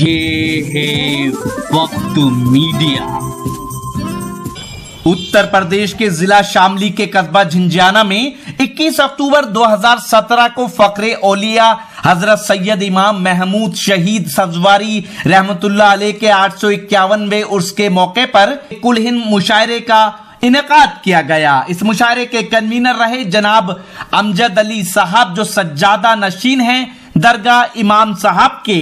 ये है वक्त मीडिया। उत्तर प्रदेश के जिला शामली के कस्बा झिंझियाना में 21 अक्टूबर 2017 को फकरे औलिया हजरत सैयद इमाम महमूद शहीद सजवारी रहमतुल्लाह अलैह के 851वें उर्स के मौके पर कुल हिंद मुशायरे का इनेकाद किया गया। इस मुशायरे के कन्वीनर रहे जनाब अमजद अली साहब, जो सज्जादा नशीन हैं दरगाह इमाम साहब के।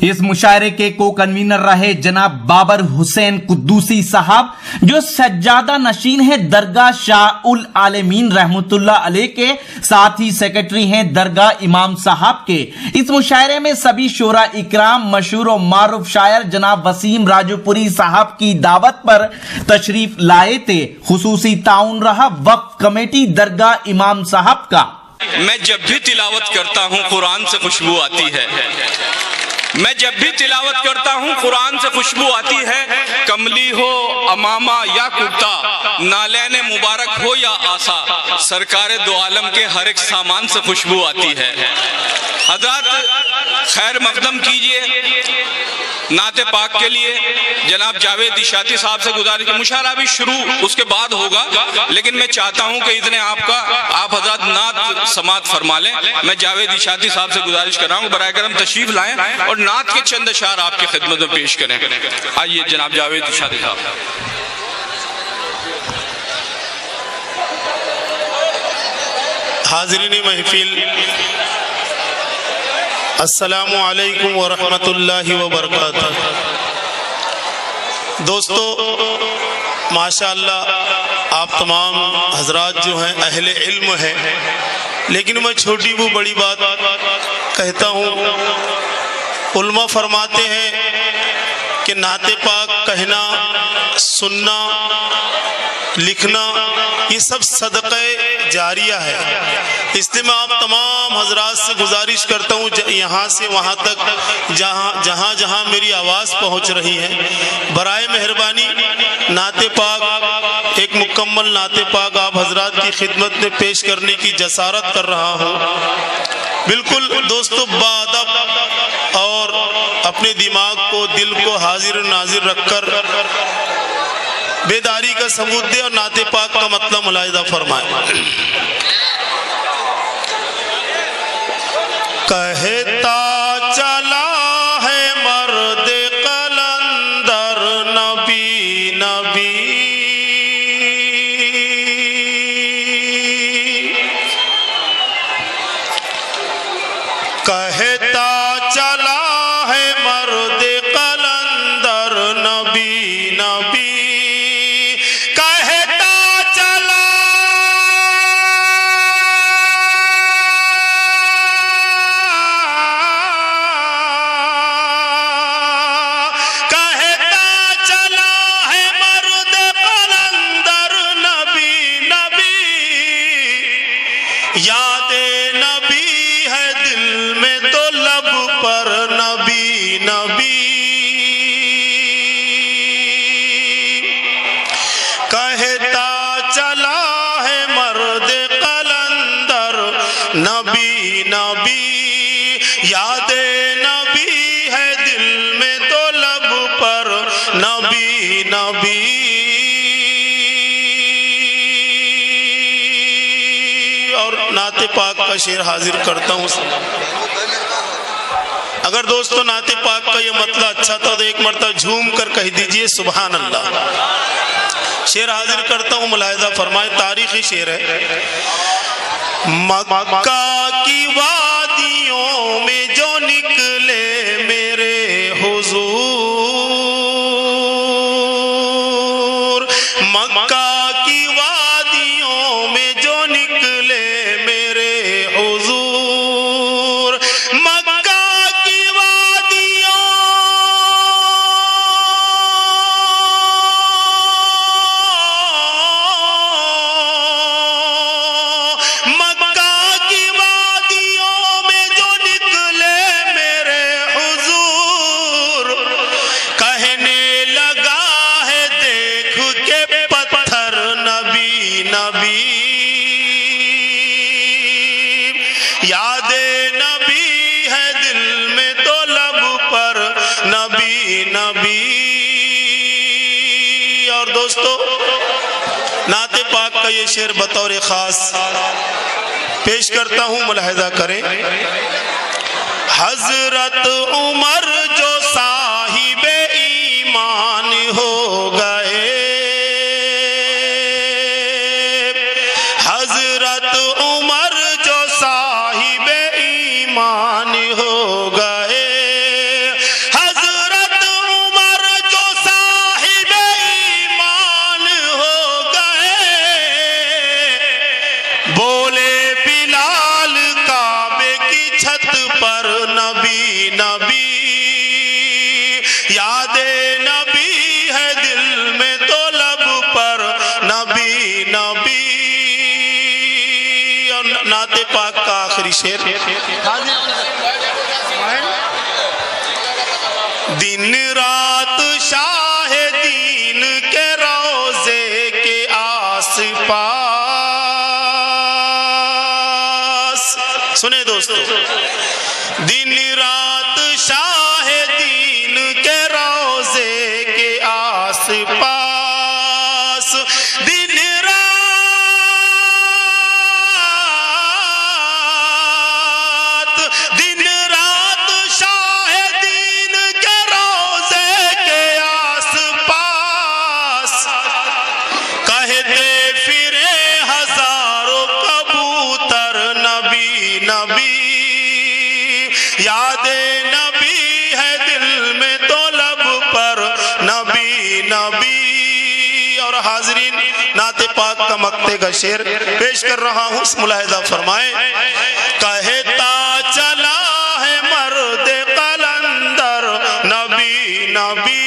इस मुशायरे के को कन्वीनर रहे जनाब बाबर हुसैन कुद्दूसी साहब, जो सज्जादा नशीन है दरगाह शाह उल आलमीन रहमतुल्लाह अलैह के, साथ ही सेक्रेटरी हैं दरगाह इमाम साहब के। इस मुशायरे में सभी शोरा इकराम मशहूर और मारूफ शायर जनाब वसीम राजूपुरी साहब की दावत पर तशरीफ लाए थे। खुसूसी ताउन रहा वक्फ कमेटी दरगाह इमाम साहब का। मैं जब भी तिलावत करता हूँ कुरान से खुशबू आती है। मैं जब भी तिलावत करता हूँ कुरान से खुशबू आती है। कमली हो अमामा या कुर्ता, नालैन मुबारक हो या आसा, सरकार दो आलम के हर एक सामान से खुशबू आती है। हजरत खैर मकदम कीजिए नाते पाक के लिए। जनाब जावेद इशाती साहब से गुजारिश, मुशायरा भी शुरू उसके बाद होगा, लेकिन मैं चाहता हूं कि इतने आप हजरत नात समात फरमा लें। मैं जावेद इशाती साहब से गुजारिश कर रहा हूं बराए करम तशरीफ लाएं और नात के चंद अशार आपकी खिदमत में पेश करें। आइए जनाब जावेद इशाती साहब। हाज़रीन महफिल, अस्सलामु अलैकुम व रहमतुल्लाहि व बरकातुहू। दोस्तों, माशाअल्लाह आप तमाम हजरात जो हैं अहले इल्म हैं, लेकिन मैं छोटी वो बड़ी बात कहता हूँ। उल्मा फरमाते हैं कि नाते पाक कहना, सुनना, लिखना ये सब सदक़े जारिया है। इसलिए मैं आप तमाम हजरात से गुजारिश करता हूँ, यहाँ से वहाँ तक जहाँ जहाँ मेरी आवाज़ पहुँच रही है, बराए मेहरबानी नाते पाक, एक मुकम्मल नाते पाक आप हजरात की खिदमत में पेश करने की जसारत कर रहा हूँ। बिल्कुल दोस्तों, बाअदब और अपने दिमाग को, दिल को हाजिर नाजिर रखकर बेदारी का सबूत दे और नाते पाक का मतलब मुलाहिजा फरमाए। कहता चला है मर्द कलंदर नबी नबी, कहता चला है मर्द कलंदर नबी नबी, यादे नबी है दिल में तो लब पर नबी नबी, कहता चला है मर्द कलंदर नबी नबी, यादे नबी है दिल में तो लब पर नबी नबी। और नाते पाक का शेर हाजिर करता हूँ। अगर दोस्तों नाते पाक का ये मतलब अच्छा था तो एक मरतबा झूम कर कह दीजिए सुभान अल्लाह। शेर हाजिर करता हूँ, मुलाहिजा फरमाए, तारीखी शेर है। मक्का की वादियों में जो निकले मेरे हुजूर, मक्का की वादियों में जो निकले मेरे हुजूर, मक्का की वादियों, मक्का की वादियों में जो निकले मेरे नबी नबी। और दोस्तों, नाते पाक का ये शेर बतौर खास पेश करता हूं, मुलाहिजा करें। हजरत उमर जो साहिबे ईमान हो गए, हजरत उमर जो साहिबे ईमान हो गए, हजरत उमर जो साहिबे ईमान हो गए। बोले बिलाल काबे की छत पर नबी नबी, यादे नबी है दिल में तो लब पर नबी नबी। और नाते पाक का आखिरी शेर। दिन रात शाहिदीन के रोजे के आस पास, सुने दोस्तों, दिन रात शाहिदीन के रोजे के आस पास, दिन रात शाहिदीन के रोजे के आस पास, कहते फिरे हजारों कबूतर नबी नबी, यादे नबी है दिल में तो लब पर नबी नबी। और हाजरीन, नाते पाक का मक्ते का शेर पेश कर रहा हूं, मुलाहिजा फरमाए। कहता चला है मर्द कलंदर नबी नबी,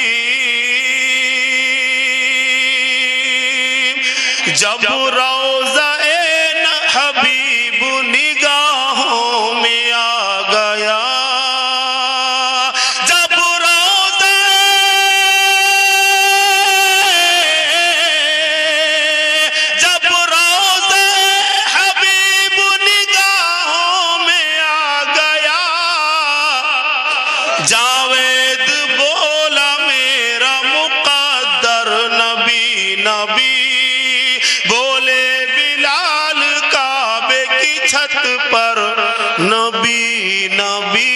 जब रोज़ा-ए हबीब निगाहों में आ गया, जब रोज़ा-ए हबीब निगाहों में आ गया, जावेद बोला मेरा मुक़द्दर नबी नबी। बोले बिलाल काबे की छत पर नबी नबी।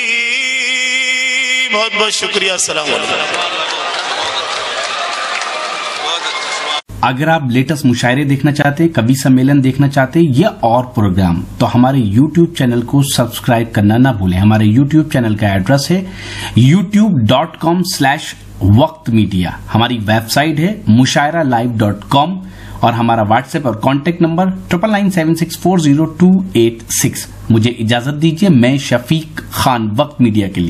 बहुत बहुत शुक्रिया। अस्सलाम वालेकुम। अगर आप लेटेस्ट मुशायरे देखना चाहते हैं, कवि सम्मेलन देखना चाहते हैं या और प्रोग्राम, तो हमारे YouTube चैनल को सब्सक्राइब करना ना भूलें। हमारे YouTube चैनल का एड्रेस है youtube.com/वक्त मीडिया। हमारी वेबसाइट है mushairalive.com और हमारा व्हाट्सएप और कांटेक्ट नंबर 9997640286। मुझे इजाजत दीजिए, मैं शफीक खान, वक्त मीडिया के लिए।